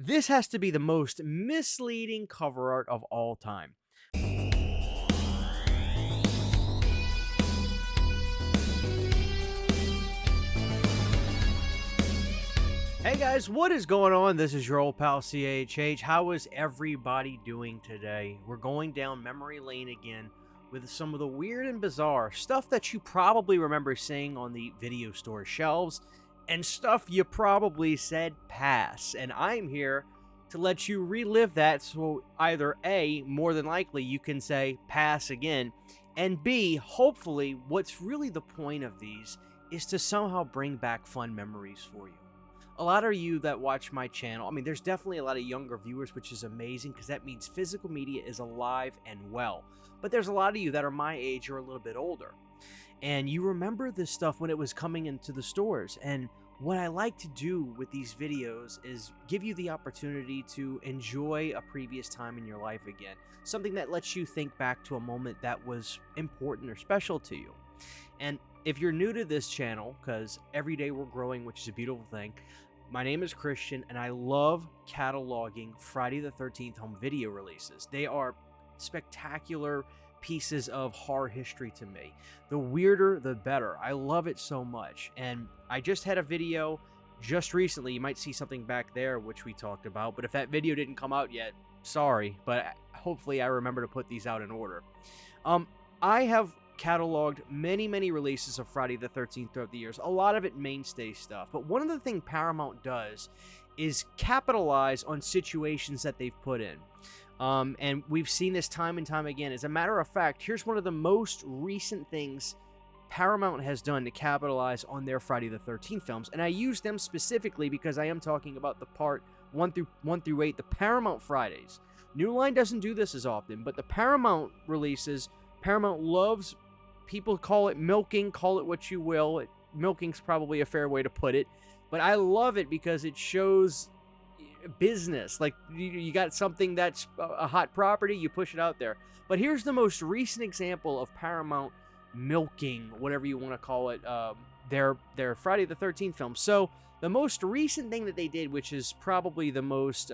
This has to be the most misleading cover art of all time. Hey guys, what is going on? This is your old pal CHH. How is everybody doing today? We're going down memory lane again with some of the weird and bizarre stuff that you probably remember seeing on the video store shelves and stuff you probably said pass. And I'm here to let you relive that, so either A, more than likely you can say pass again, and B, hopefully what's really the point of these is to somehow bring back fun memories for you. A lot of you that watch my channel, I mean, there's definitely a lot of younger viewers, which is amazing because that means physical media is alive and well. But there's a lot of you that are my age or a little bit older. And you remember this stuff when it was coming into the stores. And what I like to do with these videos is give you the opportunity to enjoy a previous time in your life again. Something that lets you think back to a moment that was important or special to you. And if you're new to this channel, because every day we're growing, which is a beautiful thing, my name is Christian, and I love cataloging Friday the 13th home video releases. They are spectacular pieces of horror history to me. The weirder, the better. I love it so much. And I just had a video just recently. You might see something back there, which we talked about. But if that video didn't come out yet, sorry. But hopefully I remember to put these out in order. I have cataloged many releases of Friday the 13th throughout the years. A lot of it mainstay stuff. But one of the things Paramount does is capitalize on situations that they've put in. And we've seen this time and time again. As a matter of fact, here's one of the most recent things Paramount has done to capitalize on their Friday the 13th films. And I use them specifically because I am talking about the part 1 through 8, the Paramount Fridays. New Line doesn't do this as often, but the Paramount releases, Paramount loves, people call it milking, call it what you will. Milking's probably a fair way to put it. But I love it because it shows business. Like, you got something that's a hot property, you push it out there. But here's the most recent example of Paramount milking, whatever you want to call it, their Friday the 13th film. So the most recent thing that they did, which is probably the most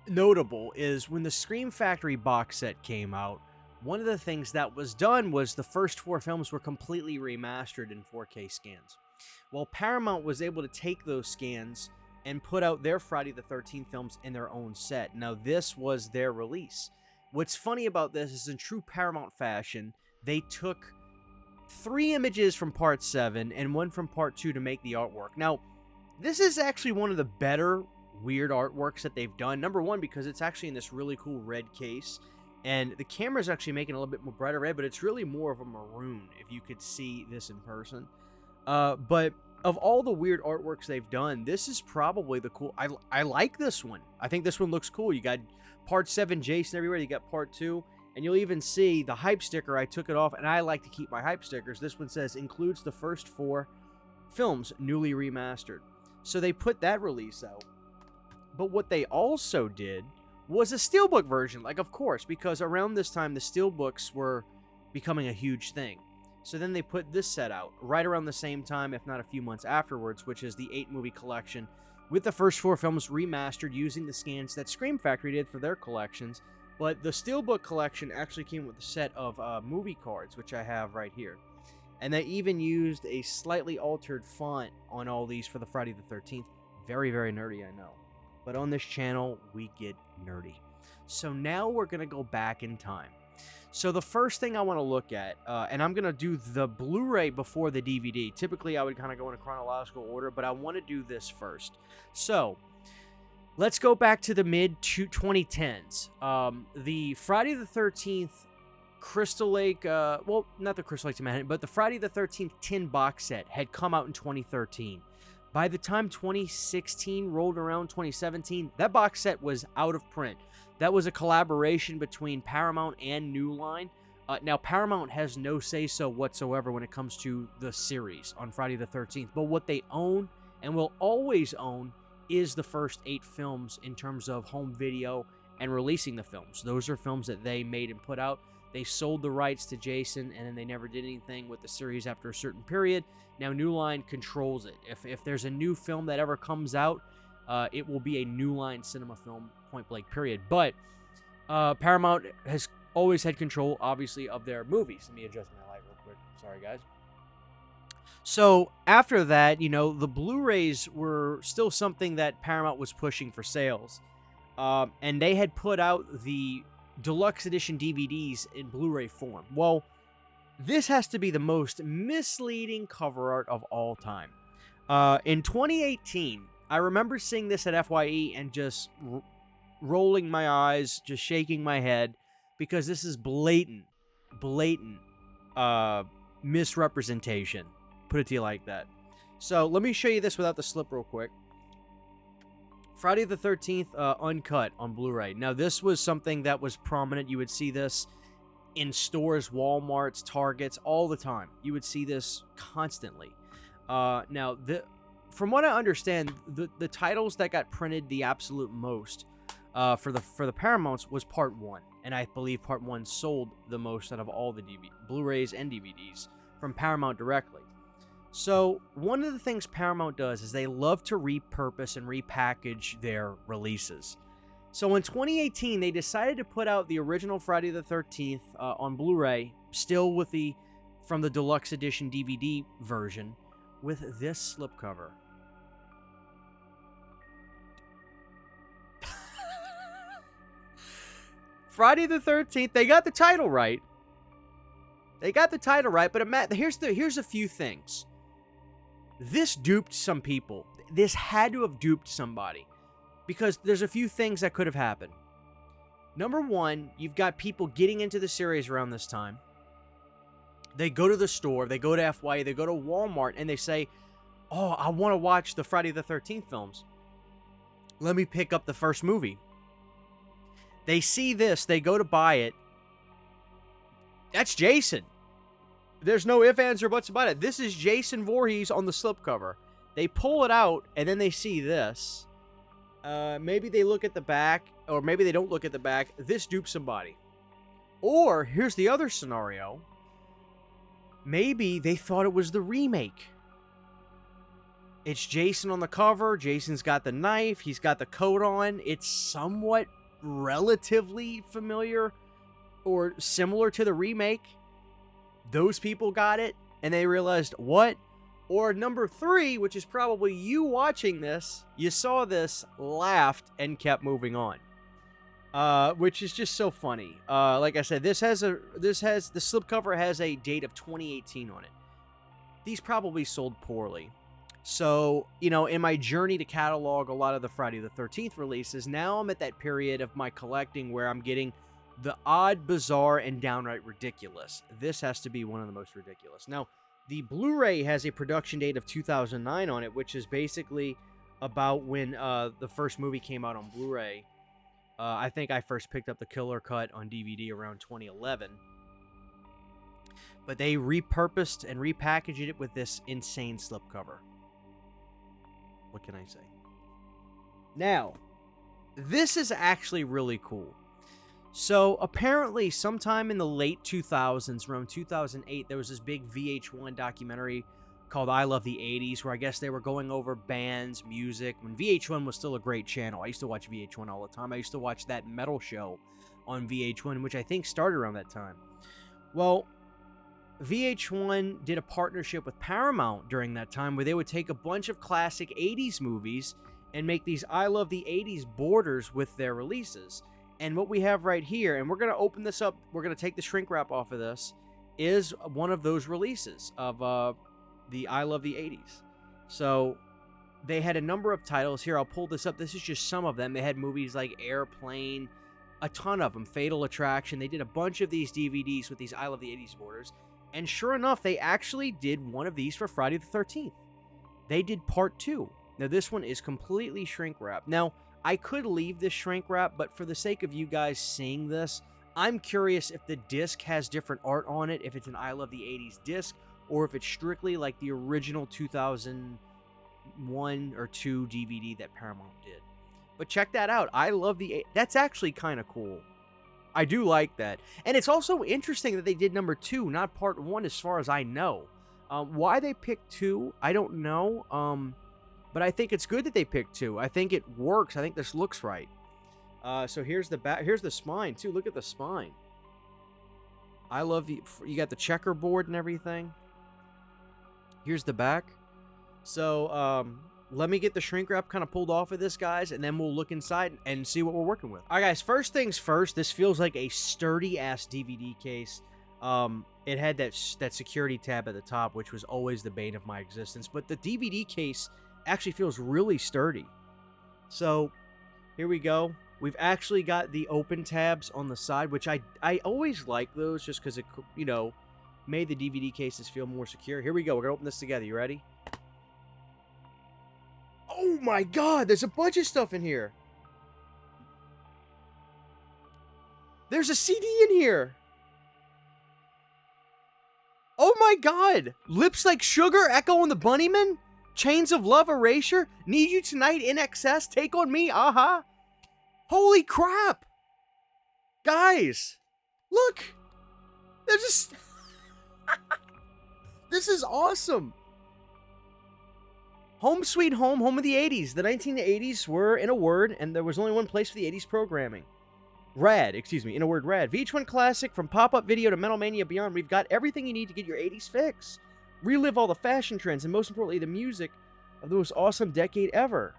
notable, is when the Scream Factory box set came out. One of the things that was done was the first 4 films were completely remastered in 4K scans. Well, Paramount was able to take those scans and put out their Friday the 13th films in their own set. Now, this was their release. What's funny about this is, in true Paramount fashion, they took 3 images from Part 7 and 1 from Part 2 to make the artwork. Now, this is actually one of the better weird artworks that they've done. Number one, because it's actually in this really cool red case, and the camera's actually making it a little bit more brighter red, but it's really more of a maroon if you could see this in person. But of all the weird artworks they've done, this is probably the cool. I like this one. I think this one looks cool. You got Part 7 Jason everywhere. You got Part 2. And you'll even see the hype sticker. I took it off, and I like to keep my hype stickers. This one says, includes the first 4 films newly remastered. So they put that release out. But what they also did was a Steelbook version. Like, of course, because around this time, the Steelbooks were becoming a huge thing. So then they put this set out right around the same time, if not a few months afterwards, which is the 8-movie collection, with the first 4 films remastered using the scans that Scream Factory did for their collections. But the Steelbook collection actually came with a set of movie cards, which I have right here. And they even used a slightly altered font on all these for the Friday the 13th. Very nerdy, I know. But on this channel, we get nerdy. So now we're going to go back in time. So the first thing I want to look at, and I'm going to do the Blu-ray before the DVD. Typically, I would kind of go in a chronological order, but I want to do this first. So let's go back to the mid-2010s. The Friday the 13th Crystal Lake, well, not the Crystal Lake to Manhattan, but the Friday the 13th tin box set had come out in 2013. By the time 2016 rolled around, 2017, that box set was out of print. That was a collaboration between Paramount and New Line. Now, Paramount has no say-so whatsoever when it comes to the series on Friday the 13th. But what they own and will always own is the first 8 films in terms of home video and releasing the films. Those are films that they made and put out. They sold the rights to Jason, and then they never did anything with the series after a certain period. Now, New Line controls it. If there's a new film that ever comes out, it will be a New Line Cinema film, point blank, period. But Paramount has always had control, obviously, of their movies. Let me adjust my light real quick. Sorry, guys. So after that, the Blu-rays were still something that Paramount was pushing for sales. And they had put out the deluxe edition DVDs in Blu-ray form. Well, this has to be the most misleading cover art of all time. In 2018, I remember seeing this at FYE and just rolling my eyes, just shaking my head, because this is blatant misrepresentation. Put it to you like that. So let me show you this without the slip real quick. Friday the 13th uncut on Blu-ray. Now, this was something that was prominent. You would see this in stores, Walmarts, Targets, all the time. You would see this constantly. Now, from what I understand, the titles that got printed the absolute most for the Paramounts was Part 1. And I believe Part 1 sold the most out of all the Blu-rays and DVDs from Paramount directly. So, one of the things Paramount does is they love to repurpose and repackage their releases. So, in 2018, they decided to put out the original Friday the 13th on Blu-ray, still with from the deluxe edition DVD version, with this slipcover. Friday the 13th, they got the title right. But here's a few things. This duped some people. This had to have duped somebody, because there's a few things that could have happened. Number one, you've got people getting into the series around this time. They go to the store, they go to FYE, they go to Walmart, and they say, oh, I want to watch the Friday the 13th films. Let me pick up the first movie. They see this, they go to buy it. That's Jason. There's no ifs, ands, or buts about it. This is Jason Voorhees on the slipcover. They pull it out, and then they see this. Maybe they look at the back, or maybe they don't look at the back. This dupes somebody. Or, here's the other scenario. Maybe they thought it was the remake. It's Jason on the cover. Jason's got the knife. He's got the coat on. It's somewhat relatively familiar or similar to the remake. Those people got it, and they realized, what? Or number three, which is probably you watching this, you saw this, laughed, and kept moving on. Which is just so funny. Like I said, the slipcover has a date of 2018 on it. These probably sold poorly. So, in my journey to catalog a lot of the Friday the 13th releases, now I'm at that period of my collecting where I'm getting the odd, bizarre, and downright ridiculous. This has to be one of the most ridiculous. Now, the Blu-ray has a production date of 2009 on it, which is basically about when the first movie came out on Blu-ray. I think I first picked up the killer cut on DVD around 2011. But they repurposed and repackaged it with this insane slipcover. What can I say? Now, this is actually really cool. So, apparently, sometime in the late 2000s, around 2008, there was this big VH1 documentary called I Love the 80s, where I guess they were going over bands, music, when VH1 was still a great channel. I used to watch VH1 all the time. I used to watch that metal show on VH1, which I think started around that time. Well, VH1 did a partnership with Paramount during that time, where they would take a bunch of classic 80s movies and make these I Love the 80s borders with their releases. And what we have right here, and we're going to open this up, we're going to take the shrink wrap off of this, is one of those releases of the I Love the 80s. So they had a number of titles. Here, I'll pull this up. This is just some of them. They had movies like Airplane, a ton of them, Fatal Attraction. They did a bunch of these DVDs with these I Love the 80s borders. And sure enough, they actually did one of these for Friday the 13th. They did part 2. Now, this one is completely shrink wrap. Now, I could leave this shrink wrap, but for the sake of you guys seeing this, I'm curious if the disc has different art on it, if it's an I Love the 80s disc, or if it's strictly like the original 2001 or 2 DVD that Paramount did. But check that out. I Love the... That's actually kind of cool. I do like that. And it's also interesting that they did number 2, not part 1, as far as I know. Why they picked 2, I don't know. But I think it's good that they picked 2. I think it works. I think this looks right. So here's the back. Here's the spine, too. Look at the spine. I love the... You got the checkerboard and everything. Here's the back. So, let me get the shrink wrap kind of pulled off of this, guys, and then we'll look inside and see what we're working with. All right, guys, first things first, this feels like a sturdy-ass DVD case. It had that security tab at the top, which was always the bane of my existence, but the DVD case actually feels really sturdy. So, here we go. We've actually got the open tabs on the side, which I always like those just because it, you know, made the DVD cases feel more secure. Here we go. We're going to open this together. You ready? Oh my god, there's a bunch of stuff in here. There's a CD in here. Oh my god. Lips Like Sugar, Echo and the Bunnymen, Chains of Love, Erasure, Need You Tonight, In Excess, Take On Me, Aha. Holy crap. Guys, look. There's just... This is awesome. Home Sweet Home, home of the 80s. The 1980s were, in a word, and there was only one place for the 80s programming. Rad, excuse me, in a word, rad. VH1 Classic, from pop-up video to Metal Mania beyond, we've got everything you need to get your 80s fix. Relive all the fashion trends, and most importantly, the music of the most awesome decade ever.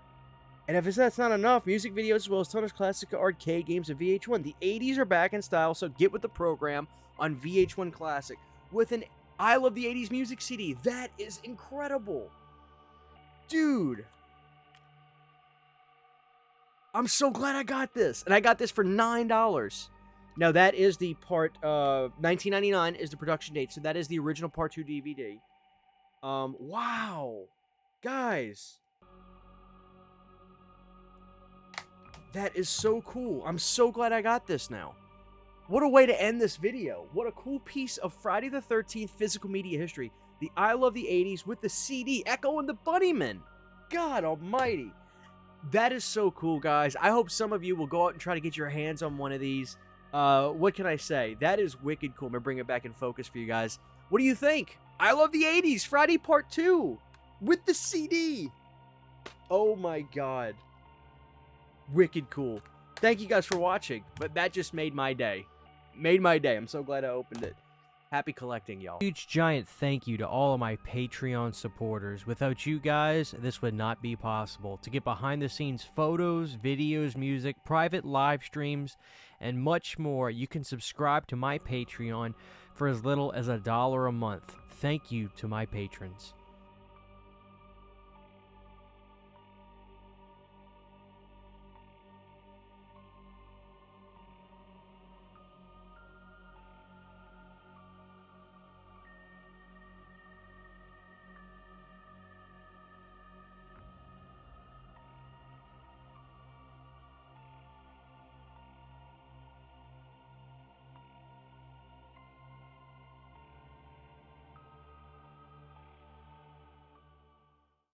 And if that's not enough, music videos as well as tons of classic arcade games of VH1. The 80s are back in style, so get with the program on VH1 Classic with an I Love the 80s music CD. That is incredible. Dude, I'm so glad I got this. And I got this for $9. Now, that is the part, $19.99 is the production date. So that is the original Part 2 DVD. Wow. Guys. That is so cool. I'm so glad I got this now. What a way to end this video. What a cool piece of Friday the 13th physical media history. The I Love the 80s with the CD, Echo and the Bunnymen. God almighty. That is so cool, guys. I hope some of you will go out and try to get your hands on one of these. What can I say? That is wicked cool. I'm going to bring it back in focus for you guys. What do you think? I Love the 80s, Friday Part 2 with the CD. Oh my god. Wicked cool. Thank you guys for watching, but that just made my day. Made my day. I'm so glad I opened it. Happy collecting, y'all. Huge giant thank you to all of my Patreon supporters. Without you guys, this would not be possible. To get behind the scenes photos, videos, music, private live streams, and much more, you can subscribe to my Patreon for as little as $1 a month. Thank you to my patrons.